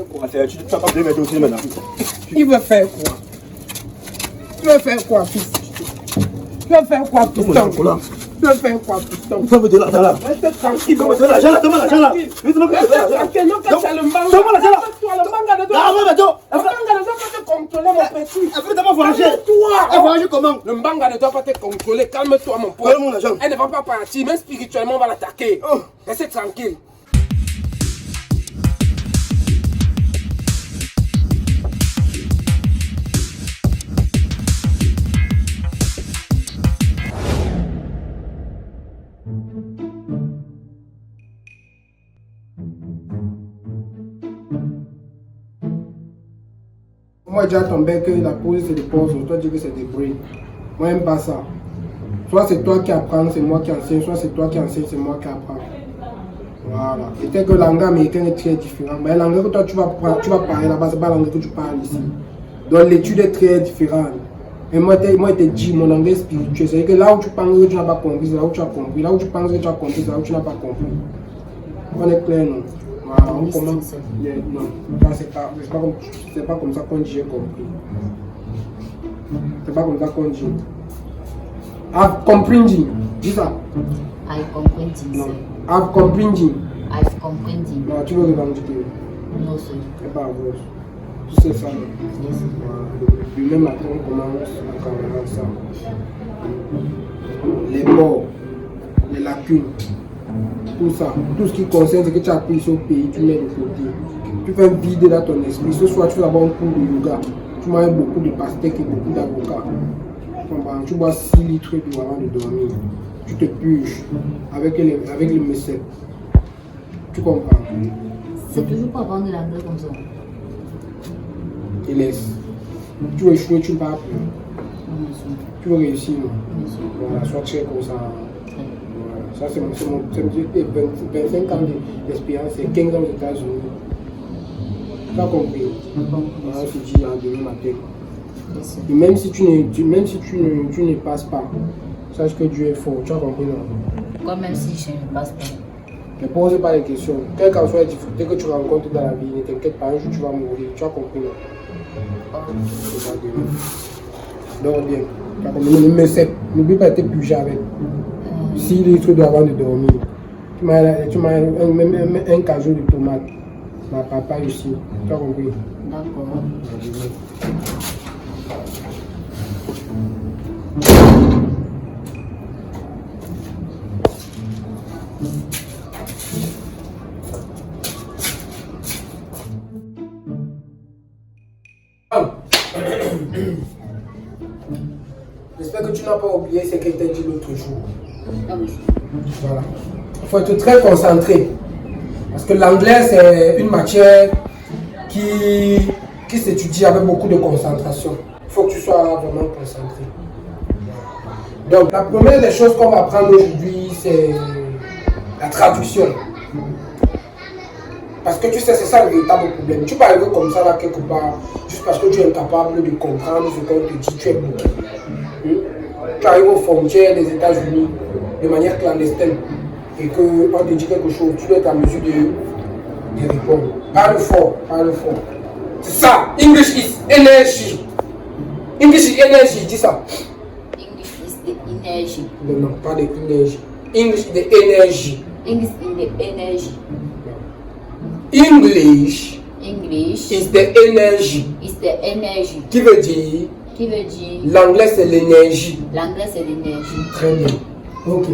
faire quoi? Tu vas pas bien mettre aussi maintenant. Il veut faire quoi? Tu veux faire quoi, fils? Tu veux faire quoi, piston? Tu veux faire quoi, piston? Tu veux de l'argent là? Reste tranquille. Donne-moi de l'argent là, donne-moi l'argent là. Reste tranquille, non, que c'est le manga. Donne-moi l'argent là. Toi, le manga ne doit Ah, mais attends. le manga ne doit pas te contrôler, mon petit. Après, d'abord voyager. Calme-toi. Voyager comment? Le manga ne doit pas te contrôler. Calme-toi, mon pote. Donne-moi l'argent. Elle ne va pas partir, même spirituellement, on va l'attaquer. Reste tranquille. Moi, j'ai tombé que la pause c'est des pauses, toi tu dis que c'est des bruits. Moi, j'aime pas ça. Soit c'est toi qui apprends, c'est moi qui enseigne, soit c'est toi qui enseigne, c'est moi qui apprends. Voilà. Et tel que le langage américain est très différent. Mais le langage que toi tu vas parler là-bas, c'est pas le langage que tu parles ici. Donc l'étude est très différente. Et moi, je te dis, mon anglais est spirituel. C'est-à-dire que là où tu penses que tu n'as pas compris, c'est là où tu as compris. Là où tu penses que tu as compris, c'est là où tu n'as pas compris. On est clair, non? Voilà, on commence. Non, c'est pas comme ça qu'on dit j'ai compris. C'est pas comme ça qu'on dit. I've comprehending. Dis ça. I comprehending. Non. I've comprehending. I've comprehending. Non, tu veux revendiquer. No, sir. C'est pas vrai. Tu sais ça. Yes. Le même matin, on commence à commencer ça. Les morts, les lacunes, tout ça, tout ce qui concerne ce que tu as appris sur le pays, tu mets de côté. Tu fais vider dans ton esprit. Ce soir, tu fais d'abord un cours de yoga. Tu manges beaucoup de pastèques et beaucoup d'avocats. Tu bois 6 litres d'eau avant de dormir. Tu te purges avec les messages. Tu comprends? C'est toujours pour apprendre de l'anglais comme ça. Et laisse. Tu veux échouer, tu ne parles plus. Non, monsieur. Tu veux réussir. Monsieur. Voilà, sois très comme ça. Voilà. Ça, c'est mon 25 ans d'expérience et 15 ans aux États-Unis. Tu as compris? Voilà, je te dis en demain matin. Yes, Et même si tu ne passes pas, sache que Dieu est fort. Tu as compris, non? Quoi, même si je ne passe pas. Ne pose pas les questions. Quelles qu'en soient les difficultés que tu rencontres dans la vie, ne t'inquiète pas, un jour tu vas mourir. Tu as compris, non? C'est pas demain. Dors bien. Tu as compris? Mais c'est, n'oublie pas de te purger avec. 6 litres d'eau avant de dormir. Tu m'as un cajou de tomate. Ma papa ici. Tu as compris? D'accord. J'espère que tu n'as pas oublié ce que je t'ai dit l'autre jour. Non, monsieur. Voilà. Il faut être très concentré. Parce que l'anglais, c'est une matière qui s'étudie avec beaucoup de concentration. Il faut que tu sois vraiment concentré. Donc, la première des choses qu'on va apprendre aujourd'hui, c'est la traduction. Parce que tu sais, c'est ça le véritable problème. Tu peux arriver comme ça là quelque part, juste parce que tu es incapable de comprendre ce qu'on te dit, tu es bloqué. Tu arrives aux frontières des États-Unis de manière clandestine et qu'on te dit quelque chose, tu dois être en mesure de répondre. Parle fort, parle fort. C'est ça, English is energy. English is energy, dis ça. English is the energy. Non, pas de énergie. English is the energy. English is the energy. English English is the energy. is the energy. Qui veut dire, Qui veut dire l'anglais c'est l'énergie. l'anglais c'est l'énergie. Très bien. Ok.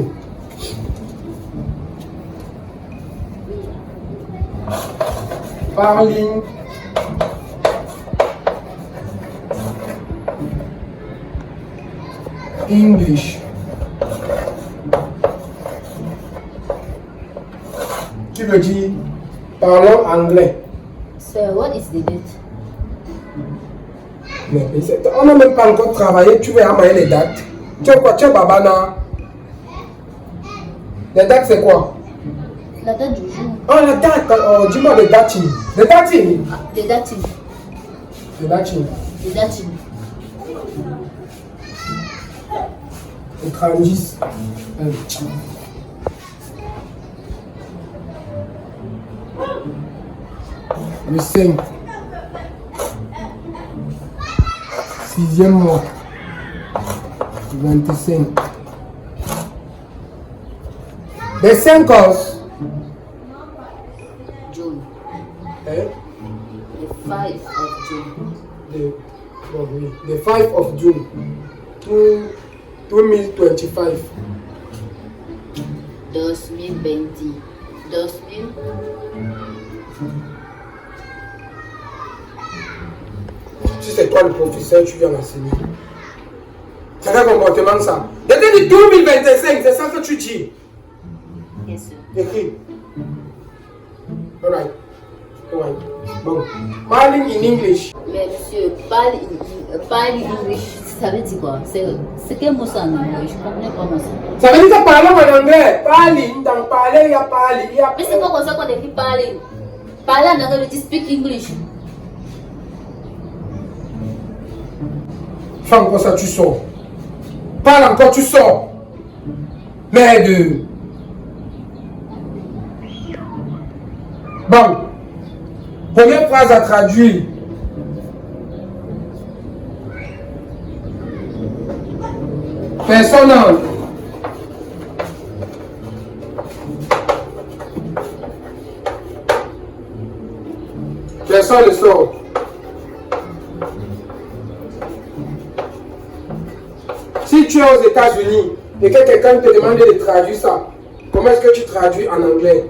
Parling. English. Qui veut dire parlons anglais. So what is the date? Mais on n'a même pas encore travaillé, tu veux envoyer les dates. Tu as quoi? Tu as Babana. Les dates c'est quoi? La date du jour. Oh la date, dis-moi les dates. Les dates. The dating. Les dates. The dating. Le 30. Le 5. 6e mois. 25. The 5 os. June. Eh? The 5 of June. The 5 of June 2025. 2020. 2000. Si c'est toi le professeur, tu viens l'enseigner. C'est quel comportement ça? Depuis 2025, c'est ça que tu dis. Yes, sir. Écris. Alright. Alright. Bon. Parle in English. Mais monsieur, parle English, ça veut dire quoi? C'est quel mot ça en anglais? Je ne comprends pas moi ça. Ça veut dire que parler en anglais. Parle, dans parler, il y a parler. Mais c'est pas comme ça qu'on écrit parler. Parler en anglais, on dit speak English. Fais encore ça, tu sors. Parle encore, tu sors. Merde. Bon. Première phrase à traduire. Personne. Personne ne sort. Si tu es aux États-Unis et que quelqu'un te demande de traduire ça, comment est-ce que tu traduis en anglais?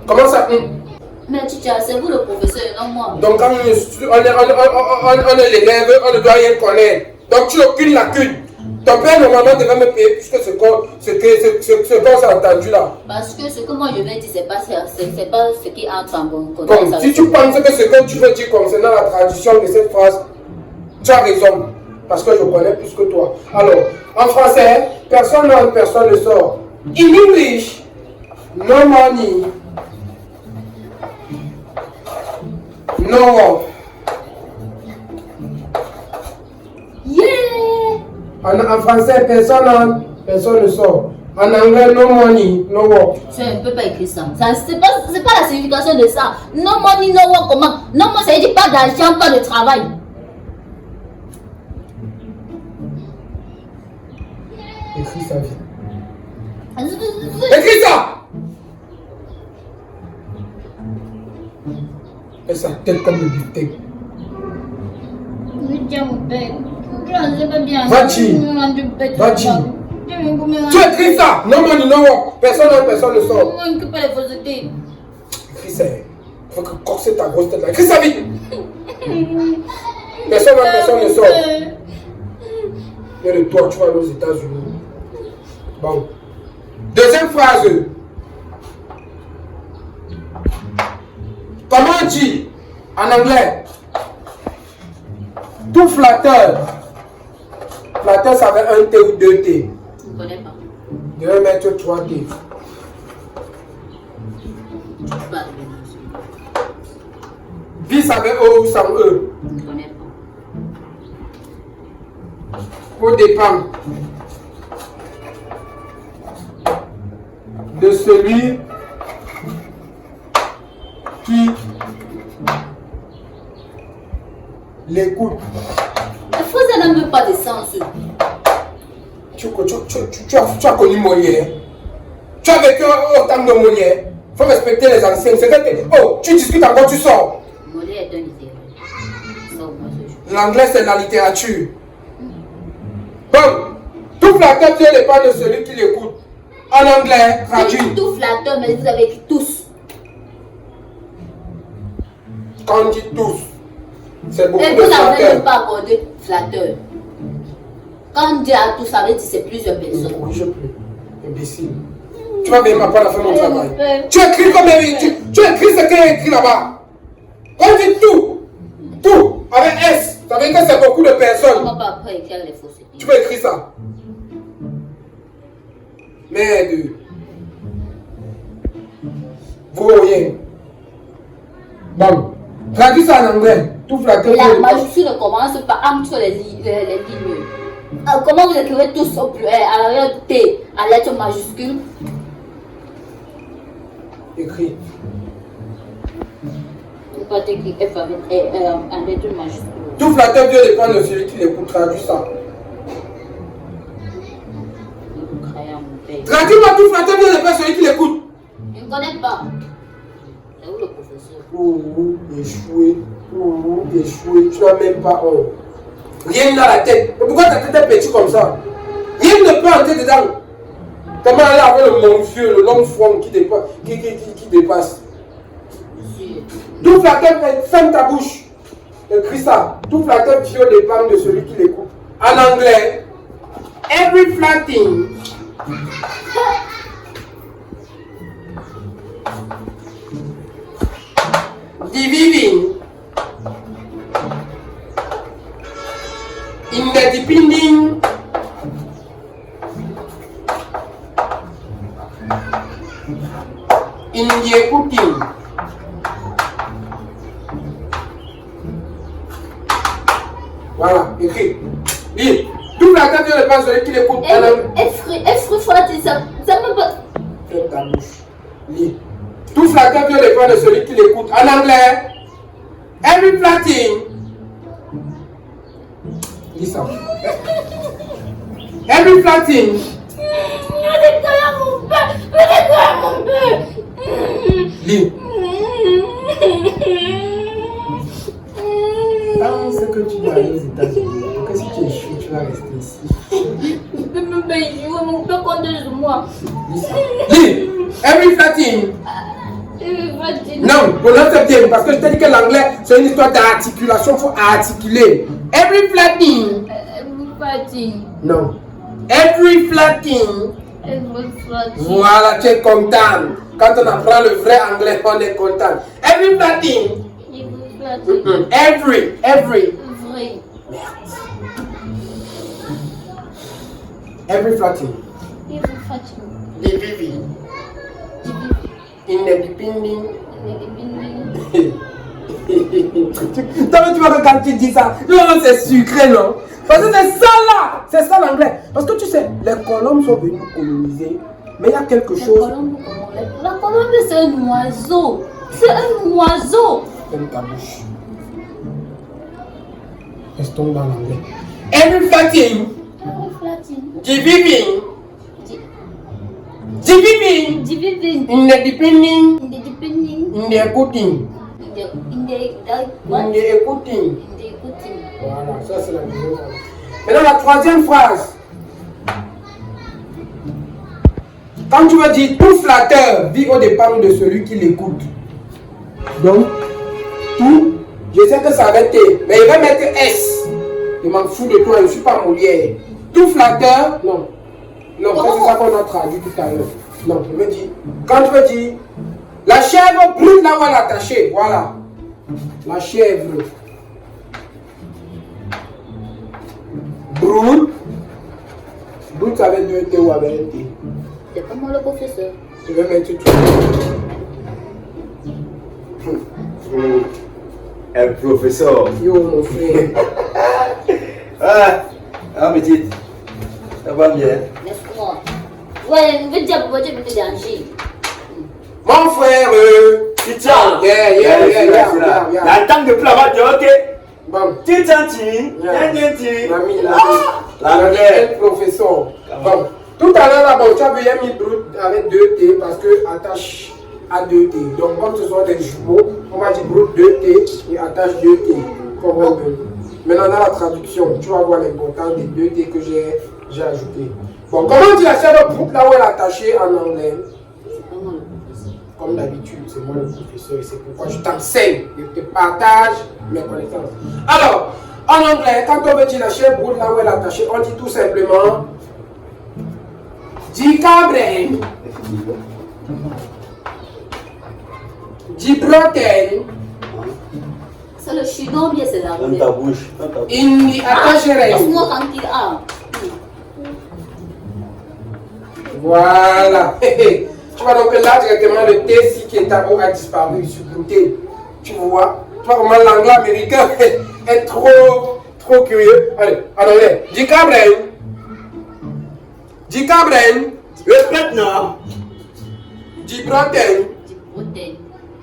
Comment ça? Mais teacher, c'est vous le professeur, non moi. Donc quand on est l'élève, on ne doit rien connaître. Donc tu n'as aucune lacune. Ton père normalement devrait me payer plus que ce qu'on s'est entendu là. Parce que ce que moi je vais dire, c'est pas ce qui entre en Comme contact. si tu penses que ce que tu veux dire concernant la traduction de cette phrase, tu as raison. Parce que je connais plus que toi. Alors, en français, personne n'entre, personne ne sort. In English, no money, no work. Yeah! En français, personne n'entre, personne ne sort. En anglais, no money, no work. Tu ne peux pas écrire ça. C'est pas la signification de ça. No money, no work, comment? No money, ça veut dire pas d'argent, pas de travail. Écris sa vie. Écris ça! Et sa tête comme le beefsteak. Va-t-il? Va-t-il? Tu écris ça! No money, no work. Personne n'entre, personne ne sort. Écris ça. Il faut que corser ta grosse tête là. Écris sa vie! Personne n'entre, personne ne sort. Et de toi, tu vas aller aux États-Unis. Bon. Deuxième phrase. Comment on dit en anglais? Tout flatteur. Flatteur, ça veut un T ou deux T. Je ne connais pas. Je vais mettre 3 T. Vie, ça veut O ou sans E. Je ne connais pas. Au dépend de celui qui l'écoute. La phrase n'a même pas de sens. Tu as connu Molière. Tu as vécu au temps de Molière. Il faut respecter les anciens. Oh, tu discutes encore, tu sors. Molière est un littéraire. L'anglais, c'est la littérature. Bon, tout flatteur dépend de celui qui l'écoute. En anglais, traduit. Tout flatteur, mais vous avez écrit tous. Quand on dit tous, c'est beaucoup Et de vous n'avez flatteurs. même pas accordé flatteur. Quand on dit à tous, ça veut dire que c'est plusieurs personnes. Ne corrige plus, imbécile. Tu vas même pas la faire mon travail. Tu écris comme tu écris ce qu'il y a écrit là-bas. Quand on dit tout, avec S, ça veut dire que c'est beaucoup de personnes. On ne va pas après écrire les faussetés. Tu peux écrire ça. Merde. Vous voyez. Bon. Traduis ça en anglais. Tout flatteur. La majuscule commence par entre les lignes. Comment vous écrivez tous au pluriel? À l'arrière T, à lettre majuscule. Écris. C'est pas écrit F avec un lettre majuscule. Tout flatteur Dieu dépend de celui qui l'écoute. Traduis ça. Traduis-moi, tout flatteur Dieu dépend de celui qui l'écoute. Je ne connais pas. C'est où le professeur? Échoué. Échoué. Tu n'as même pas honte. Rien dans la tête. Mais pourquoi ta tête est petite comme ça? Rien ne peut entrer dedans. Comment aller avec le monsieur, le long front qui dépasse. Tout flatteur, ferme ta bouche. Écris ça. Tout flatteur Dieu dépend de celui qui l'écoute. En anglais, every flatting dividing in the depending in the écouting. Voilà, écrit. Lis. Tout flatteur Dieu dépend de celui qui l'écoute. Effrue flatté, ça me pas. Ferme ta bouche. Lis. Tout flatteur Dieu dépend de celui qui l'écoute. En anglais, every flatting. Lis ça. Every flatting. Lis. Pense que tu vas aller aux États-Unis. Que si tu échoues, tu vas rester ici. Je peux même pas y jouer, mon père compte sur moi. Lis ça. Lis. Every flatting. Non, prononce bien, parce que je t'ai dit que l'anglais, c'est une histoire d'articulation, il faut articuler. Every flatting. Non. Every flatting. Voilà, tu es content. Quand on apprend le vrai anglais, on est content. Every flatting. Every. Vrai. Merde. Every flatting. Living. In the depending. Toi, tu vois que quand tu dis ça, c'est sucré, non? Parce que c'est ça là, c'est ça l'anglais. Parce que tu sais, les colombes sont venus coloniser, mais il y a quelque chose. La colombe, c'est un oiseau. C'est un oiseau. Ferme ta bouche. Restons dans l'anglais. Every flatting. Diving. In the depending. In the écouting. Voilà, ça c'est la deuxième phrase. Maintenant la troisième phrase. Quand tu vas dire tout flatteur vit au dépend de celui qui l'écoute. Donc, tout, je sais que ça va être T, mais il va mettre S. Je m'en fous de toi, je ne suis pas Molière. Tout flatteur, non. Non, ça c'est ça qu'on a traduit tout à l'heure. Non, je veux dire, quand tu veux dire, la chèvre brûle là où elle est attachée, voilà. La chèvre brûle. Brûle, ça avec 2 T ou avec un T. C'est pas moi le professeur. Je vais mettre tout. Un professeur. Yo, mon frère. Mais dites, ça va bien. Laisse-moi. Ouais, je veux dire, pourquoi tu veux te déranger? Mon frère, Tiens, la table de plat va dire ok. Bon. Tiens, L'anglais, professeur. Bon. Tout à l'heure, là, bon, tu avais mis brut avec 2 T parce que attache à 2 T. Donc, comme ce sont des jumeaux, on va dire brut 2 T et attache 2 T. Comprends bien. Maintenant, dans la traduction, tu vas voir l'importance des 2 T que j'ai ajouté. Bon, comment on dit la chèvre brut là où elle est attachée en anglais? Comme d'habitude, c'est moi le professeur et c'est pourquoi je t'enseigne, je te partage mes connaissances. Alors, en anglais, quand on veut dire la chèvre brûle là où elle est attachée, on dit tout simplement Dicabrain, Dibroten, C'est le chinois ou bien c'est l'anglais? Dans ta bouche. Indi attacherai. Laisse-moi tranquille. Voilà. Tu vois donc là directement le T qui est à haut a disparu, supplété. Tu vois comment l'anglais américain est trop curieux. Allez, en anglais. Dicabrain. Répète non. Dibroten.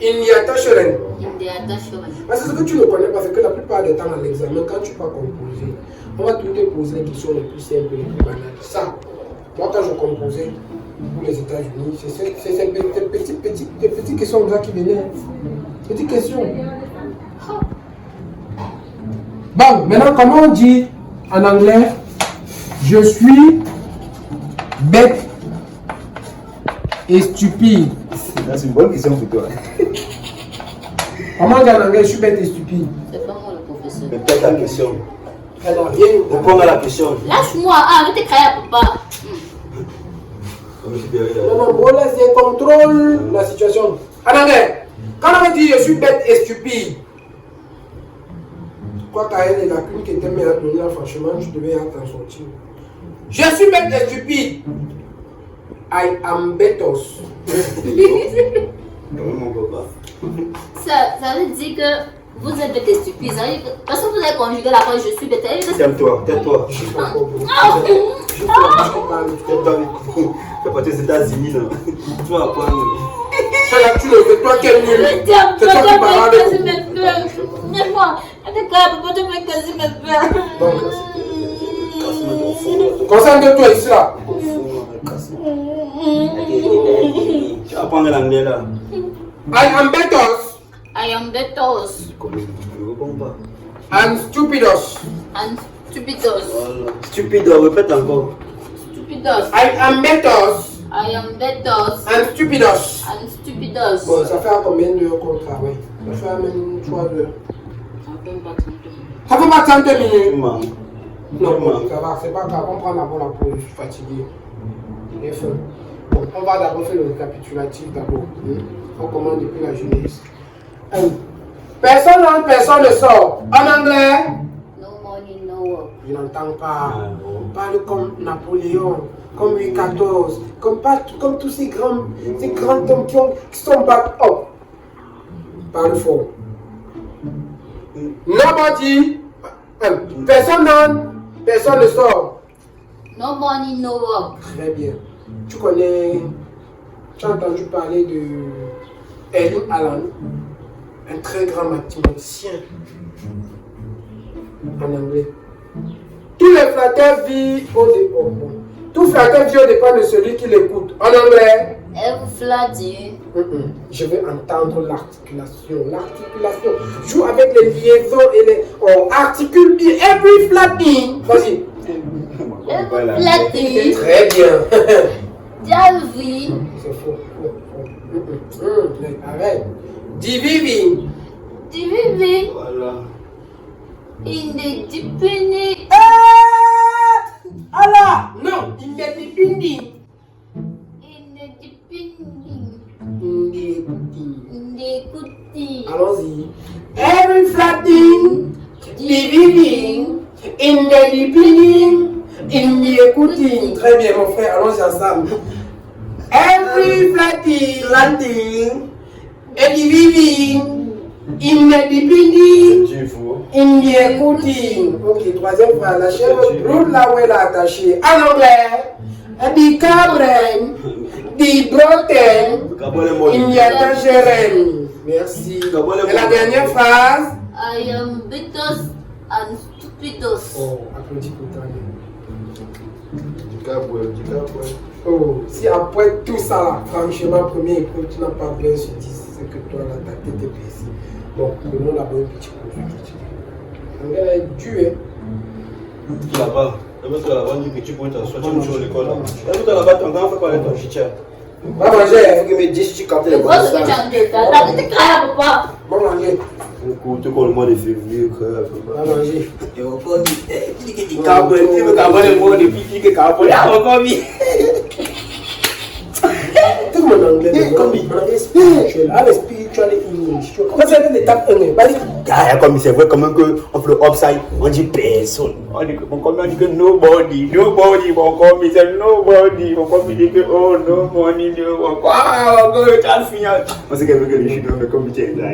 Il n'y attache rien. Parce que ce que tu ne connais pas, c'est que la plupart des temps à l'examen, quand tu vas composer, on va toujours te poser les questions les plus simples, les plus banales. Ça, moi quand je composais pour les États-Unis, c'est ces petites questions là qui venaient. Petites questions. Bon, maintenant comment on dit en anglais je suis bête et stupide? C'est une bonne question pour toi. Comment on dit en anglais je suis bête et stupide? c'est pas moi le professeur. Répète la question. Alors, viens. Réponds à la question. Lâche-moi, arrête de crier à papa. Non, bon, là, c'est contrôle la situation. En anglais, quand on dit je suis bête et stupide, quoi qu'il y ait des lacunes qui étaient mises à donner, franchement, je devais t'en sortir. Je suis bête et stupide. I am betos. Ça veut dire que vous êtes bête et stupide. Ça veut dire que, parce que vous avez conjugué la phrase je suis bête. Tais-toi, tais-toi. Je suis pas encore bon. Je parle. Tais-toi. Fais partie des États-Unis, là. Tu vas apprendre. Tu le fais, toi qui es nul. C'est toi qui parles avec nous. Mais moi, je te crier à papa, tu me casser mes peurs. Concentre-toi ici là. Tu vas apprendre l'anglais là. I am betos. I am betos. Je ne réponds pas. And stupidos. And stupidos. Voilà. Stupide, répète encore. Stupidos. I am betos. I am betos. And stupidos. And stupidos. Bon, ça fait combien d'heures qu'on travaille? Ça fait même 3 heures. Ça fait pas 30 minutes. Non, bon, ça va, c'est pas grave. On prend d'abord la pause, je suis fatigué. J'ai faim. Bon, on va d'abord faire le récapitulatif d'abord. On commence depuis la jeunesse. Personne entre, personne ne sort. En anglais, No money, no work. je n'entends pas. Parle comme Napoléon, comme Louis XIV, comme tous ces grands hommes qui sont back up. Parle fort. Nobody, personne n'entre, personne ne sort. No money, no work. Très bien. Tu as entendu parler de Erling Haaland, un très grand mathématicien en anglais. Tous les flatteurs vivent au départ. Tout flatteur vit au départ de celui qui l'écoute. En anglais, Every flatty. je vais entendre l'articulation. L'articulation. Joue avec les liaisons et les. Oh, articule bien. Every flatting. Vas-y. Every flatty. Très bien. Javi. C'est faux. Arrête. Diviving. Diviving. Voilà. In the deepening. Allah. Non. In the depending. In the deepening. In the In the goodie. Allons-y. Every flatting. Diviving. In the depending. In the écouting. Très bien, mon frère. Allons-y ensemble. Every flatting. Et diviving. In the depending. Tu es fou. In the écouting. Ok, troisième phrase. La chèvre brûle là où elle est attachée. En anglais. The cabren. The broken. In the attacheren. Merci. Et la dernière phrase. I am betos and stupidos. Oh, applaudis pour ta vie. Du cabouet. Oh, si après tout ça là, franchement, première épreuve, tu n'as pas bien se dire, c'est que toi là, ta tête est baissée. Bon, prenons d'abord une petite pause. L'anglais est dur, hein. Qui là-bas? D'abord, tu vas là-bas, dit que tu peux t'asseoir, tu me joues à l'école là. D'abord, tu vas là-bas, ton grand frère parler ton chitcha. Va manger. Il faut que me dise si tu captes les C'est bonnes quoi ce que tu as dit? T'as dit à papa. Va manger. Tu connais le mois de février, frère. Va manger. Et encore, tu dis que tu captes, tu veux capter le mois de pipi, que capte. Il y a encore mis. Tout mon anglais, comme il est spirituel, avec spiritual English. Comment ça fait l'étape 1? Vas-y. Comme c'est vrai, comme on fait le upside, on dit personne. On dit que nobody, mon comme il dit nobody, mon comme il dit que oh no money, no work. Ah, on va le final. On sait que les chinois font comme il dit là.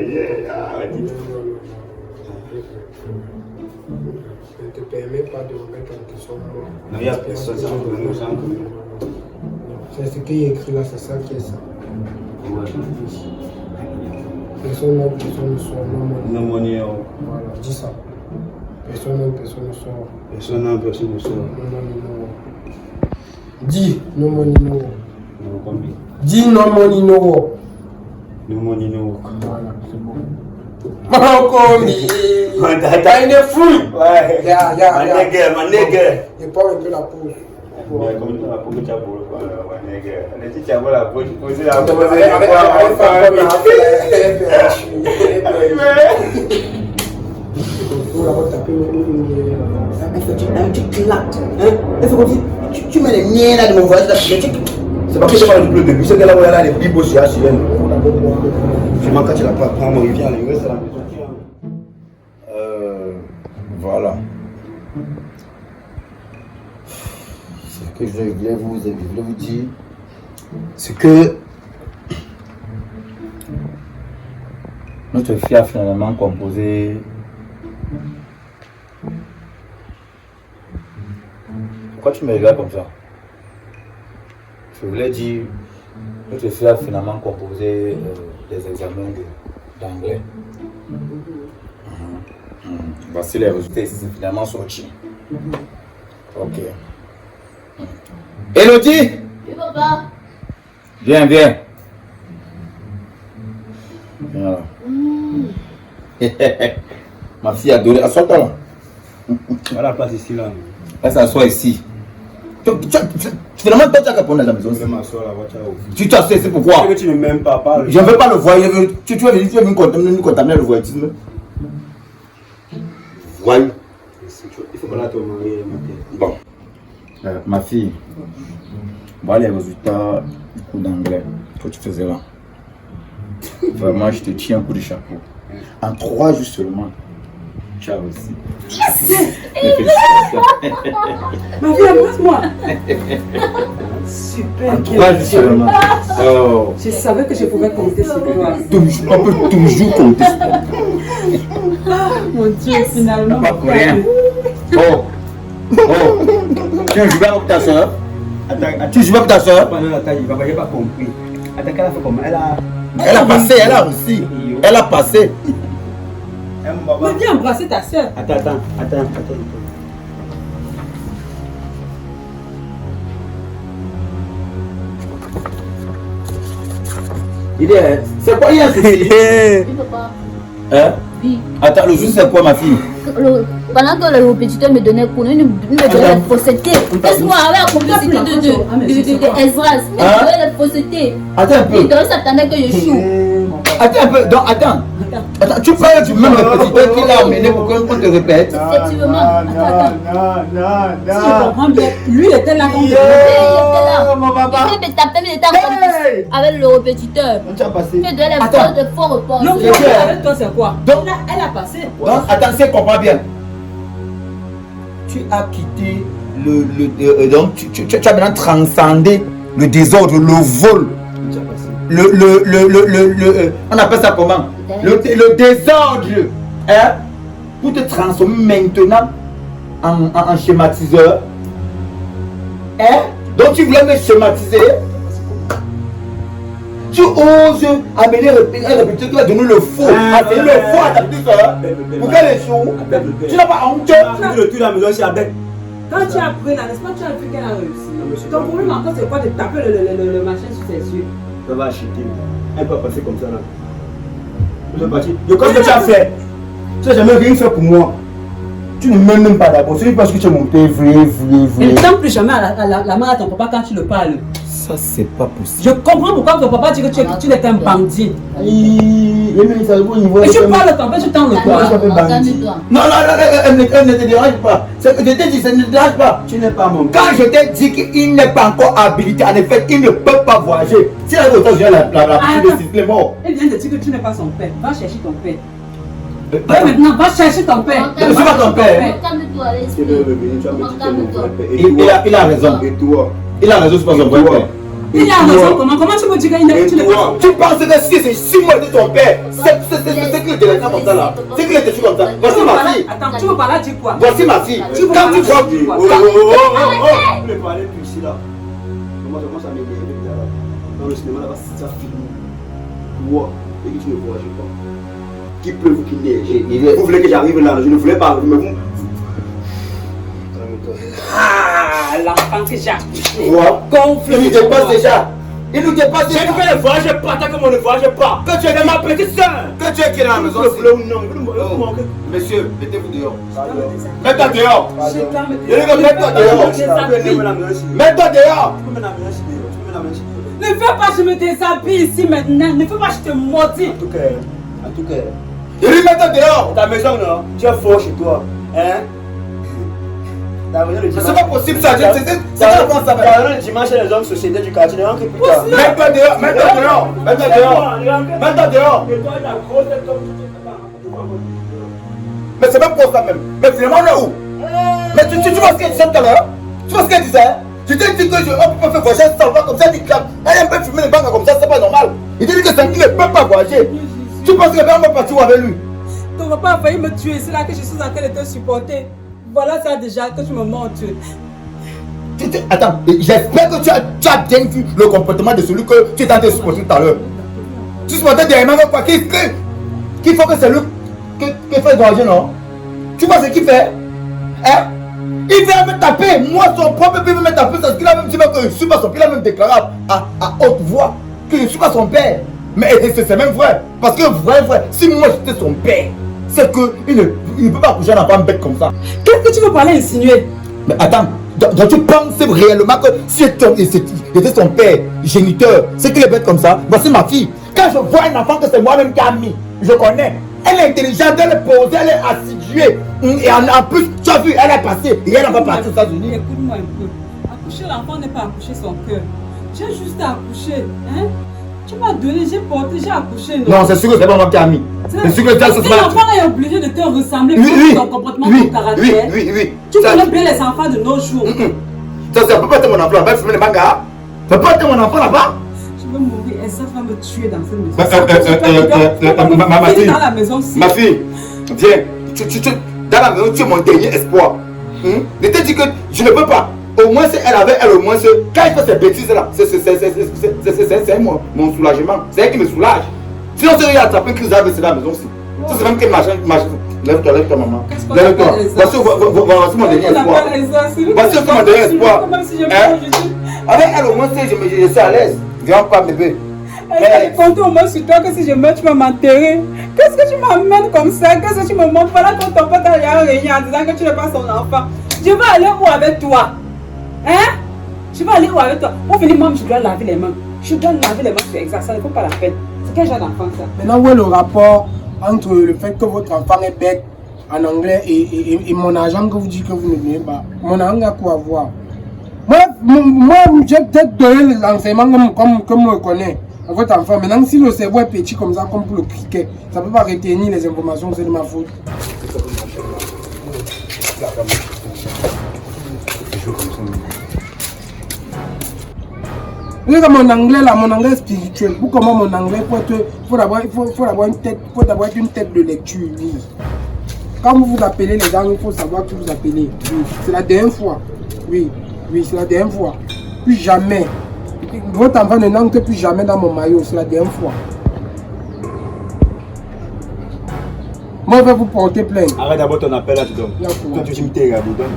Ne te permets pas de remettre en question moi. Non, il y a personne, ça C'est ce qui est écrit là, c'est ça qui est ça. Ouais. Personne n'aime, personne ne sort. No money. Voilà, dis ça. Personne n'aime, personne ne sort. Personne n'aime, personne ne sort. Dis no money, no work. No combi. Dis no money, no work. No money, no work. Voilà, c'est bon. Combi. T'as une fouille. Ouais. Ya. My nigga. Je prends un peu la pause. Comme la pause, tu as beau. My nigga. Les tu as beau la pause, poser la pause. Il faut comme si tu mets les miens là de mon voyage là. C'est pas que je parle du début, c'est que là où il y a les bibos chez HM. Je manque quand tu l'as pas, prends mon rivière, il reste à la maison. Voilà. Ce que je voulais vous dire, c'est que notre fille a finalement composé. Pourquoi tu me regardes comme ça? Je voulais dire, notre fille a finalement composé des examens d'anglais. Voici les résultats, c'est finalement sorti. Ok. Elodie! Oui, papa. Viens. Viens là. Ma fille adorée, assois-toi là. À la place ici là. Elle s'assoit ici. Finalement, toi, tu as répondu à la maison. Je vais m'asseoir là, tu as ouvert. Tu t'assieds, c'est pourquoi? Parce que tu ne m'aimes pas. Je ne veux pas le voir. Tu veux venir contaminer le voyeutisme. Voyou. Il faut qu'on a ton mari. Bon. Ma fille, voilà les résultats du cours d'anglais que tu faisais là. Vraiment, je te tiens un coup de chapeau. En 3 jours seulement, tu as réussi. Ma fille, embrasse-moi. Super. En 3 jours seulement. Oh. Je savais que je pouvais compter sur toi. On peut toujours compter sur toi. Mon Dieu, finalement. Pas pour rien. Oh. Tu joues avec ta soeur? Tu joues avec ta soeur? Pendant la taille, il n'a pas compris. Attends, qu'elle a fait comment? Elle a passé, elle a réussi. Elle a passé. Mais viens embrasser ta soeur. Attends. Il est. C'est quoi, il y a ceci? Oui, papa. Hein? Oui. Attends, le jus c'est quoi, ma fille? Pendant que le répétiteur me donnait cours, il me donnait la fausseté. Laisse-moi avec la complicité de Ezra. Il me donnait la fausseté. Attends un peu. Il s'attendait que je choue. Attends un peu. Donc, attends. Tu parles du même répétiteur qui l'a amené pour qu'on te répète? Effectivement. Si je comprends bien, lui il était là quand Il était là. Il me tapait, il était en complice avec le répétiteur. Tu as passé. Il me donnait de faux reports. Donc, C'est clair. avec toi, c'est quoi? Donc- Là, elle a passé. Donc, attends, si comprends bien. Tu as quitté donc, tu as maintenant transcendé le désordre, le vol. On appelle ça comment? Le désordre. Hein? Pour te transformer maintenant en schématiseur. Hein? Donc tu voulais me schématiser. Tu oses amener un répétiteur qui va donner le faux. Amener le faux à ta petite soeur. Pour qu'elle échoue. Tu n'as pas honte. Le tout la maison, c'est avec. Quand tu as pris là, n'est-ce pas, tu as vu qu'elle a réussi. Ton problème encore, c'est quoi de taper le machin sur ses yeux? Ça va acheter. Elle peut passer comme ça là. Je vais partir. De quoi que tu as fait? Tu n'as jamais rien fait pour moi. Tu ne m'aimes même pas d'abord. C'est parce que tu es monté vrai. Il ne tend plus jamais à la main à ton papa quand tu le parles. Ça, c'est pas possible. Je comprends pourquoi ton papa dit que tu n'es qu'un bandit. Et tu Et parles de ton père, tu tends le doigt. Calme-toi. Non, elle ne te dérange pas. Je t'ai dit, ça ne te dérange pas. Tu n'es pas mon gars. Quand je t'ai dit qu'il n'est pas encore habilité, en effet, il ne peut pas voyager. Si elle est autant, je viens la petite de siffler mort. Elle vient de dire que tu n'es pas son père. Va chercher ton père. Va maintenant, va chercher ton père. Je ne suis pas ton père. Calme-toi, Tu veux revenir, tu as me dit que mon vrai père. Il a raison. Et toi? Il a raison, c'est pas son vrai père. Il a raison, comment tu me dis qu'il n'est pas son père? Tu penses que si c'est 6 mois de ton père, c'est qu'il était comme ça là. C'est qu'il était comme ça. Voici ma fille. Attends, tu veux parler, dis quoi? Voici ma fille. Quand tu vois. Vous voulez parler plus ici là. Moi, ça m'énerve. Dans le cinéma là-bas, ça filme. Wow. et que tu ne voyages pas. Qu'il pleuve ou qu'il neige. Vous voulez que j'arrive là, je ne voulais pas, mais vous. Ah, l'enfant que j'ai accouché. Quoi? Gonfle. Il nous dépasse déjà. Il nous dépasse déjà. J'ai dit que ne voyage pas, tant que moi ne voyage pas. Que tu es ma petite soeur. Que tu es qui est dans la maison? Vous voulez ou non? Monsieur, mettez-vous dehors. Mets-toi dehors. Mets-toi dehors. Mets-toi dehors. Ne fais pas que je me déshabille ici maintenant. Ne fais pas que je te maudis. En tout cas. Il dit mets-toi dehors. Ta maison, non? Tu es fort chez toi. Hein? C'est pas possible ça. C'est pas comment ça va. Le dimanche, les hommes société du quartier, ne rentre plus tard. Mets-toi dehors. Mets-toi dehors. Mets-toi dehors. Mets-toi dehors. Mais c'est même pour ça même. Mais finalement, on est où? Mais tu vois ce qu'elle disait tout à l'heure? Tu vois ce qu'elle disait? Je t'ai dit que on peut pas faire voyager sans voir comme ça, tu clames. Elle aime pas fumer les banques comme ça, c'est pas normal. Il dit que c'est qu'il ne peut pas voyager. Tu penses que Bernard va partir avec lui? Ton papa a failli me tuer, c'est là que je suis en train de te supporter. Voilà ça déjà, que tu me montres. Attends, j'espère que tu as bien vu le comportement de celui que tu étais en train de supporter tout à l'heure. Tu supportais derrière moi quoi? Qu'il faut que c'est lui qui fait voyager, non? Tu vois ce qu'il fait? Hein? Il vient me taper, moi son propre père veut me taper, parce qu'il a même dit que je ne suis pas son père, il a même déclaré à haute voix que je ne suis pas son père. Mais c'est même vrai, parce que vrai, si moi j'étais son père, c'est qu'il ne peut pas coucher un enfant bête comme ça. Qu'est-ce que tu veux parler insinuer? Mais attends, donc tu penses réellement que si j'étais son père, géniteur, c'est qu'il est bête comme ça? Voici ma fille, quand je vois un enfant que c'est moi-même qui a mis, je connais. Elle est intelligente, elle est posée, elle est assidue. Et en plus, tu as vu, elle est passée et elle n'a pas parti aux États-Unis. Écoute-moi un peu. Accoucher l'enfant n'est pas accoucher son cœur. J'ai juste accouché. Hein? Tu m'as donné, j'ai porté, j'ai accouché. Non, c'est sûr que c'est pas moi qui a mis. C'est sûr que tu as ce l'enfant est obligé de te ressembler pour ton comportement, ton caractère. Oui. Tu connais bien les enfants de nos jours. Ça peut pas être mon enfant là-bas, fumer les mangas. Ça peut pas être mon enfant là-bas. Je veux mourir et ça va me tuer dans cette maison. Ma fille, viens. Dans la maison, tu es mon dernier espoir. Je t'ai dit que je ne peux pas. Au moins, elle avait, elle au moins, quand il fait ces bêtises là, c'est mon soulagement. C'est elle qui me soulage. Sinon, c'est elle a attrapé une crise d'AVC dans la maison aussi. C'est même que machin. Lève-toi, maman. Lève-toi. Voici mon dernier espoir. Voici mon dernier espoir. Avec elle au moins, je suis à l'aise. Viens pas, bébé. Elle compte au moins sur toi que si je meurs, tu vas m'enterrer. Qu'est-ce que tu m'amènes comme ça? Qu'est-ce que tu me montres? Voilà quand ton père t'a réuni en disant que tu n'es pas son enfant. Je vais aller où avec toi? Hein? Je vais aller où avec toi? Pour venir, moi, je dois laver les mains. Je dois laver les mains, c'est exact, ça ne vaut pas la peine. C'est quel genre d'enfant ça? Maintenant, où est le rapport entre le fait que votre enfant est bête en anglais et mon argent que vous dites que vous ne donnez pas? Mon argent a quoi à voir? Moi j'ai peut-être donné l'enseignement comme je connais à votre enfant. Maintenant, si le cerveau est petit comme ça, comme pour le cricket, ça ne peut pas retenir les informations, c'est de ma faute. Regarde mon anglais là, mon anglais spirituel. Pour comment mon anglais, il faut d'abord être une tête de lecture. Oui. Quand vous vous appelez les gens, il faut savoir que vous appelez. Oui. C'est la dernière fois. Oui, c'est la dernière fois. Plus jamais. Votre enfant ne n'entre plus jamais dans mon maillot, c'est la dernière fois. Moi, je vais vous porter plainte. Arrête d'abord ton appel là, tu donnes. Toi, tu me t'es regardé, donne.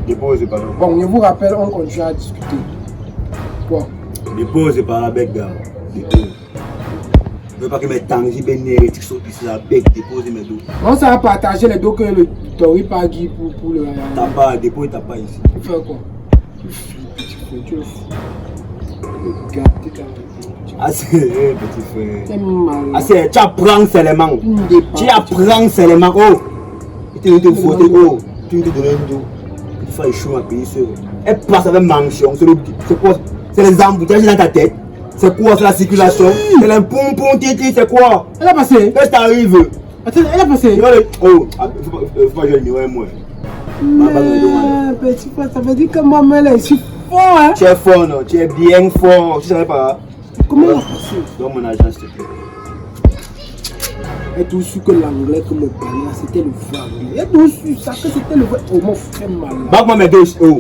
Dépose, pardon. Bon, je vous rappelle, on continue à discuter. Bon. Dépose par la bec, gars. Dépose. Je veux pas que mes tangibles énergétiques soient ici, la bec, dépose mes dos. On ça va partager les dos que le Tori pas dit pour le. T'as pas, dépose, t'as pas ici. Tu fais quoi? Tu es fou. Ah, c'est petit frère. C'est mal. Ah, c'est, tu apprends seulement. Tu apprends seulement. Oh, tu te foutais, oh, tu me donnes un dos. Tu fais chaud à payer seul. Elle passe avec mention. C'est quoi? C'est les embouteillages dans ta tête. C'est quoi? C'est la circulation. C'est les pompons, titi, c'est quoi? Elle a passé. Qu'est-ce qui t'arrive? Attends, elle a passé. Oh, faut pas jouer le numéro moi. Petit frère, ça veut dire que maman elle est si fort, hein? Tu es fort, non? Tu es bien fort. Tu savais pas? Comment elle a passé? Donne mon argent, s'il te plaît. Elle a tout su que l'anglais que me parlait, c'était le vrai anglais. Elle a tout su ça, que c'était le vrai. Oh, mon frère malade. Bague-moi mes deux. Oh.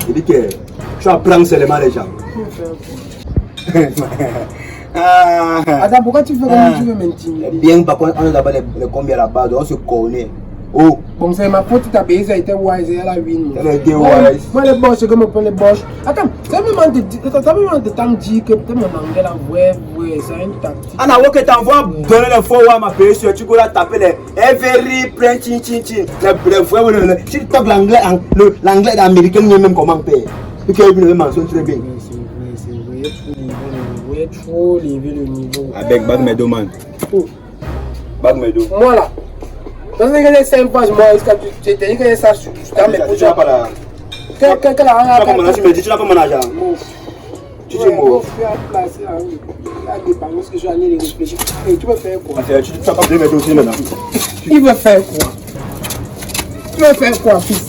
Je dis que tu apprends seulement les gens. Attends, pourquoi tu fais comme tu veux m'intimider? Bien, par contre, on a d'abord les combien là-bas, donc on se connaît. Oh, Bon, c'est ma faute, tu as payé, ça a été wise, elle a win. elle a été wise. Moi, les boss, c'est comme on prend les boss. Attends, ça me demande de temps de dire que tu mon anglais là, ouais, c'est une tactique. Anna, ouais, que t'envoies donner les faux à ma pays sur tu vas taper les every print chin. Les vrais, si tu tapes l'anglais américain, il y a même comment payer. Tu peux le mentionner très bien. C'est vrai, trop lever le niveau. Avec bag mes man. Bag mes dos. Moi là, dans les 5 pages, moi, est-ce que tu t'es dit que ça, tu t'as mes Tu n'as pas la. Tu n'as pas mon argent, tu n'as pas mon argent. Tu dis moi. Tu vas placer là, parce que je vais aller réfléchir. Et tu veux faire quoi? Tu n'as pas besoin de mettre aussi maintenant. Il veut faire quoi? Tu veux faire quoi, fils?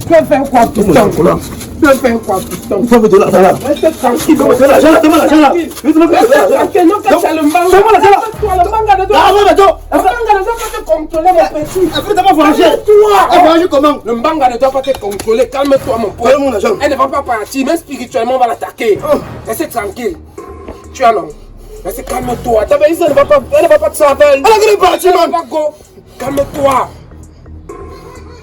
Tu veux faire quoi, piston? Tu veux faire quoi, piston? Tu veux de l'argent là. Reste tranquille. Donne-moi l'argent là, donne-moi l'argent là. Reste tranquille, non, quand tu as le manga. Donne-moi l'argent là. Toi, le manga de toi. Ah, non, Le manga ne doit pas te contrôler, mon petit. après t'as pas voyagé. Toi. Voyagé comment? Le manga ne doit pas te contrôler. Calme-toi, mon pote. Donne mon argent. Elle ne va pas partir, même spirituellement, on va l'attaquer. Reste tranquille. Tu as non. Reste calme-toi. Ta belle, elle ne va pas te sauver. Elle ne va pas partir, man. Calme-toi.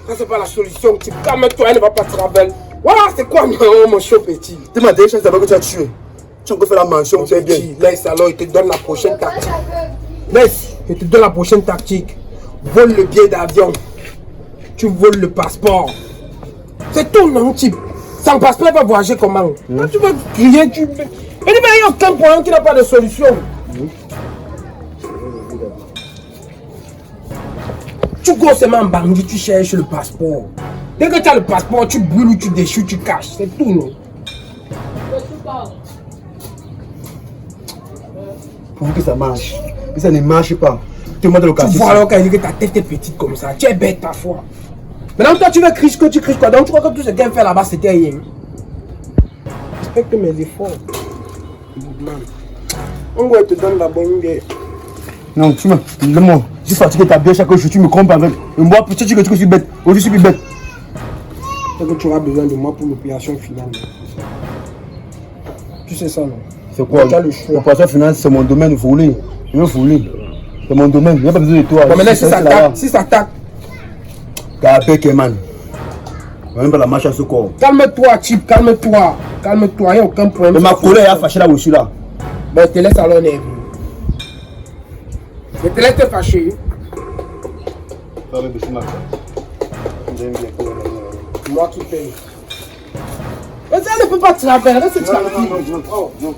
Ça, c'est pas la solution. Calme-toi, elle ne va pas te sauver. Voilà, c'est quoi, mon chaud petit? Tu m'as déjà dit que tu as tué. Tu as encore fait la mention, c'est bien. Laisse alors, il te donne la prochaine tactique. Laisse, il te donne la prochaine tactique. Vole le billet d'avion. Tu voles le passeport. C'est tout, non, type. Sans passeport, il va voyager comment? Tu veux crier, tu... Il n'y a aucun point qui n'a pas de solution. Tu go seulement en bandit, tu cherches le passeport. Dès que tu as le passeport, tu brûles ou tu déchus, tu caches. C'est tout, non? Pour que ça marche. Si ça ne marche pas, tu me donnes le cas. Tu vois alors quand il dit que ta tête est petite comme ça, tu es bête ta foi. Maintenant toi tu veux crier que tu cries quoi? Donc tu crois que tout ce qu'elle fait là-bas c'était rien. Respecte mes efforts. On va te donner la bonne idée. Non, tu me. Moi, je suis fatigué, ta bien chaque jour, tu me comptes avec. Et moi, peut-être que tu suis bête. Aujourd'hui, je suis bête. C'est que tu auras besoin de moi pour l'opération finale. Tu sais ça, non? C'est quoi? Tu as le choix. L'opération finale, c'est mon domaine, vous voulez. Je veux fouler. C'est mon domaine, il n'y a pas besoin de toi. Bon, maintenant, si ça attaque. T'as peur, man. On n'aime pas la marche à ce corps. Calme-toi, Chip, calme-toi. Calme-toi, il n'y a aucun problème. Mais ma colère a fâché là où je suis là. Bon, je te laisse alors nerveux. Je te laisse te fâcher. Moi qui paye. Mais ça ne peut pas te rappeler, reste tranquille. Non.